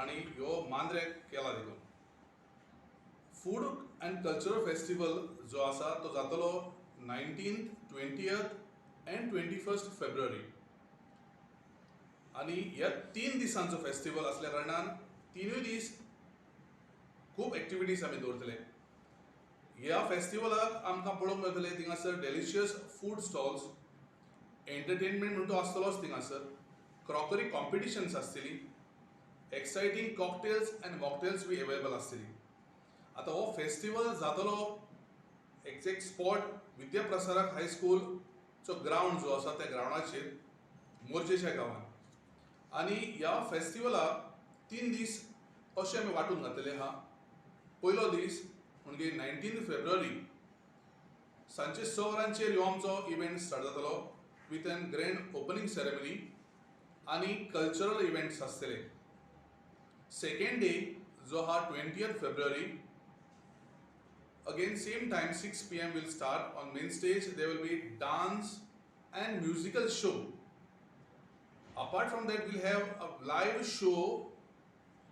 आणि ह्यो मांद्रे केला देखून. फूड अँड कल्चरल फेस्टिवल जो आसा तो जातलो 19th, 20th and 21st February. आणि ह्या 3 दिसांचो फेस्टिवल असल्या कारणान तिनूय दीस खूब एक्टिविटीज आमी दवरतले. ह्या फेस्टिवलाक आमकां पळोवंक मेळटले थिंगासर डेलिशियस फूड स्टॉल्स, एंटरटेनमेंट म्हणून तो आसतलोच थिंगासर, क्रॉकरी कॉम्पिटिशन्स आसतली, exciting cocktails and mocktails be available आसतली. आतां हो फेस्टिवल जातलो एक्झॅक्ट स्पॉट विद्याप्रसारक हायस्कूलचो ग्रावंड जो आसा त्या ग्रावंडाचेर मोर्जेच्या गांवांत. आनी ह्या फेस्टिवलाक 3 दीस अशें आमी वांटून घातलेले आहा. पयलो दीस म्हणजे 19 फेब्रुवारी सांजचे 6 वरांचेर हो आमचो इव्हेंट स्टार्ट जातलो with an grand opening ceremony आनी कल्चरल इव्हेंट्स आसतले. सेकंड डे जो आहा 20th February, again same time 6 p.m. will start. On main stage there will be dance and musical show. Apart from that we'll have a live show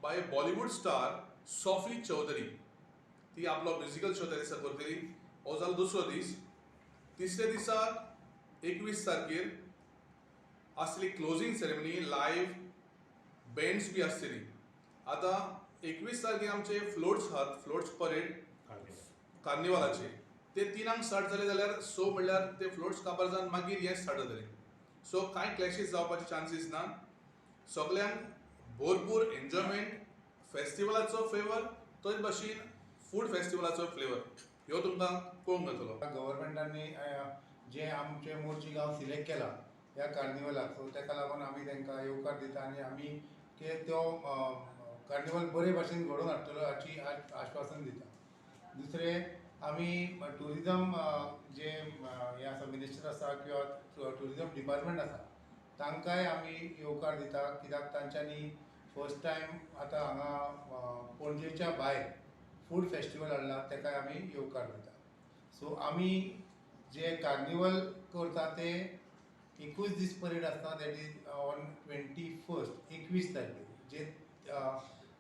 by a Bollywood star Sophie Chaudhary. ती आपलो musical show त्या दिसा करतली. हो जालो दुसरो दीस. तिसऱ्या दिसाक 21 तारखेर आसतली क्लोजिंग सेरेमनी, लायव्ह बँड्स बी आसतली. आतां 21 तारखेर आमचे फ्लोट्स आहात, फ्लोट्स परेड कार्निवालाचे. ते 3 स्टार्ट जाले जाल्यार 6 म्हणल्यार ते फ्लोट्स काबार जावन मागीर हे स्टार्ट जातले. सो कांय क्लॅशीस जावपाचे चान्सीस ना. सगल्यांक भरपूर एन्जॉयमेंट, फेस्टिवलाचो फ्लेवर, तोच भाशेन फूड फेस्टिवलाचो फ्लेवर ह्यो तुमकां पळोवंक मेळटलो. गव्हर्मेंटांनी जे आमचे मोर्जी गांव सिलेक्ट केला ह्या कार्निवलाक, सो ताका लागून आमी तांकां येवकार दिता आनी आमी तो कार्निवल बरे भाशेन घडोवन हाडटलो हाची आश्वासन दिता. दुसरे आमी टुरिजम जे हे आसा मिनिस्टर आसा किंवा टुरिजम डिपार्टमेंट आसा तांकांय आमी येवकार दिता, कित्याक तांच्यांनी फर्स्ट टायम आतां हांगा पणजेच्या भायर फूड फेस्टिवल हाडला, ताकाय आमी येवकार दिता. सो आमी जे कार्निवल करता ते 21 दीस परेड आसता, दॅट इज ऑन 21st 21 तारखेर जे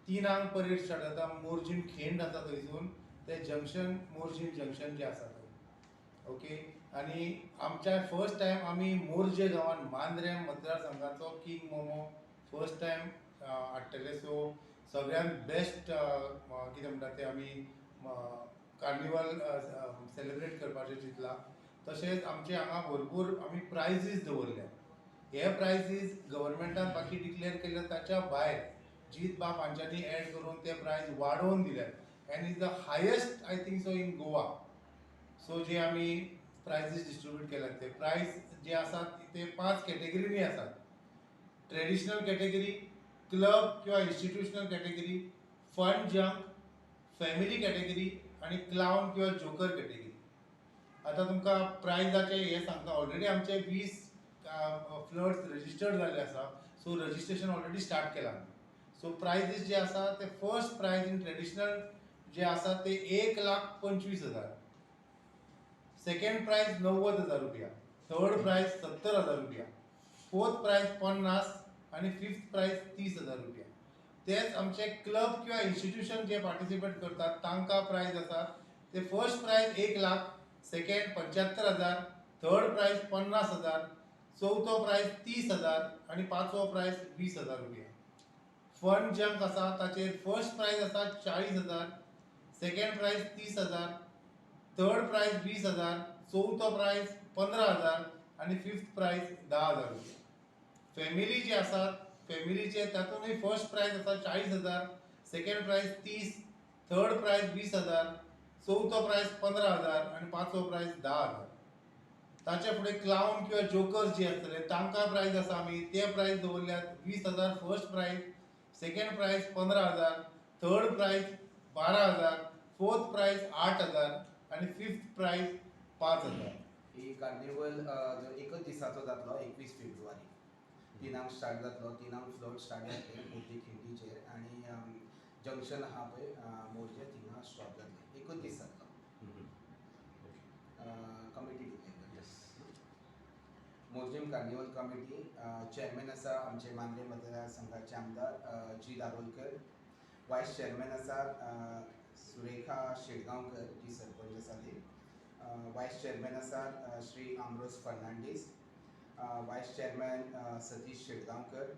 3 परेड स्टार्ट जाता. मोर्जीन खिंड आसा थंयसून ते जंक्शन, मोर्जीन जंक्शन जे आसा थंय, ओके. आनी आमच्या फर्स्ट टायम आमी मोर्जे गांवान मांद्रे मतदारसंघाचो किंग मोमो फर्स्ट टायम हाडटले. सो सगळ्यान बेस्ट कितें म्हणटा ते आमी कार्निवल सेलेब्रेट करपाचें चिंतला. तशेंच आमचे हांगा भरपूर आमी प्रायजीस दवरल्या. हे प्रायजीस गव्हर्मेंटान बाकी डिक्लेअर केल्या ताच्या भायर जीत बाब हांच्यांनी एड करून ते प्रायज वाडोवन दिल्यात end is the highest I think so in Goa. So जे आमी प्रायजीस डिस्ट्रीब्यूट केल्यात ते प्रायज जे आसात ते 5 कॅटेगरीनी आसात. ट्रेडिशनल कॅटेगरी, क्लब किंवा institutional category, fun junk, family category आणि क्लाउन किंवा जोकर कॅटेगरी. आता तुमकां प्रायजाचे हे सांगता. ऑलरेडी आमचे 20 फ्लड्स रजिस्टर्ड जाल्ले आसा. सो रजिस्ट्रेशन ऑलरेडी स्टार्ट केलां. सो प्रायजीस जे आसा ते फर्स्ट प्रायज इन ट्रेडिशनल जे आसा ते 1,25,000. सेकंड प्रायज 90,000 रुपया. थर्ड प्रायज 70,000 रुपया. फोर्थ प्रायज 50 आणि फिफ्थ प्रायज 30,000 रुपया. तेच आमचे क्लब किंवा इन्स्टिट्यूशन जे पार्टिसिपेट करतात तांकां प्रायज आसा ते first prize 1,00,000, second 75,000, third prize 50,000, चौथो प्रायज 30,000 आणि पांचवो प्रायज 20,000 रुपया. फन जंक आसा ताचेर फर्स्ट प्रायज आसा 40,000, सेकंड प्रायज 30,000, थर्ड प्रायज 20,000, चौथो प्रायज 15,000 आणि फिफ्थ प्रायज 10,000 रुपया. फॅमिली जे आसात फॅमिलीचे तातूंतय फर्स्ट प्रायज आसा 40,000, सेकंड प्रायज 30, थर्ड प्रायज 20,000, चौथो प्रायज 15,000 आणि पांचवो प्रायज 10,000. ताचे फुडें क्लाउन किंवा जोकर्स जे आसतले तांकां प्रायज आसा आमी ते प्रायज दवरल्यात 20,000 first prize, second prize 15,000, third prize 12,000, fourth prize 8,000 आणि फिफ्थ प्रायज 5,000. ही कार्निवल एकच दिसाचो जातलो 21 फेब्रुवारी. 3 स्टार्ट जातलो. 3 फ्लोट स्टार्ट जातले मोठी खिंडीचेर आनी जंक्शन आहा पळय मोर्जे थिंगा स्टॉप जातले. एकच दीस जातलो. Committee declare. Morjim carnival committee chairman आसा आमचे मांद्रे मतदारसंघाचे आमदार जी दारोलकर. वायस चेअरमॅन आसा सुरेखा शेळगांवकर जी सरपंच आसा ती. वायस चेअरमॅन आसा श्री आमरोज फर्नांडीस. वायस चेअरमॅन सतीश शेळगांवकर.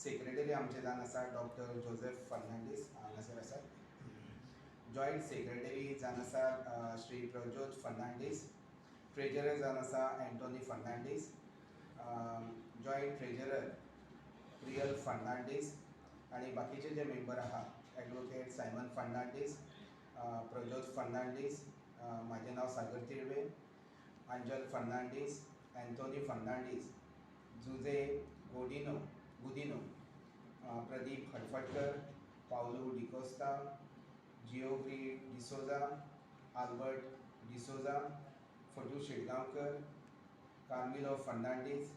सेक्रेटरी आमचे जावन आसा डॉक्टर जोसेफ फर्नांडीस हांगासर आसा. जॉयंट सेक्रेटरी जावन आसा श्री प्रज्योत फर्नांडीस. ट्रेजरर जावन आसा एंटोनी फर्नांडीस. जॉयंट ट्रेजरर प्रियल फर्नांडीस आणि बाकीचे जे मेंबर आहात ॲडवोकेट सायमन फर्नांडीस, प्रज्योत फर्नांडीस, माझे नाव सागर तिळवे, अंजल फर्नांडीस, एंटोनी फर्नांडीस, जुझे गुदिनो, प्रदीप हडफडकर, पाउलो डिकोस्टा, जिओग्री डिसोजा, आल्बर्ट डिसोजा, फटू शेळगांवकर, कार्मिलो फर्नांडीस,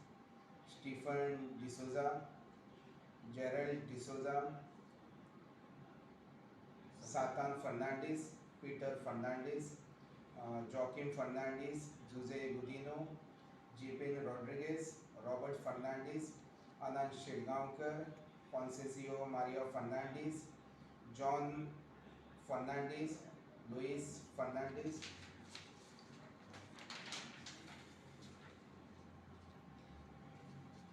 स्टीफन डिसोजा, जेरल्ड डिसोजा, सातान फर्नांडीस, पीटर फर्नांडीस, जॉकिम फर्नांडीस, जुझे गुदिनो, जेपेन रॉड्रिगेज, रॉबर्ट फर्नांडीस, आनंद शेळगांवकर, कॉन्सेसिओ मारिया फर्नांडीस, जॉन फर्नांडीस, लुईस फर्नांडीस,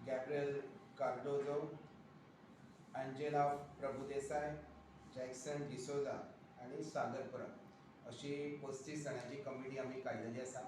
गॅब्रियल कार्डोजो, अंजेला प्रभुदेसाय, जॅक्सन डिसोजा आणि सागर परब अशी 35 जणांची कमिटी आम्ही काढलेली आसा.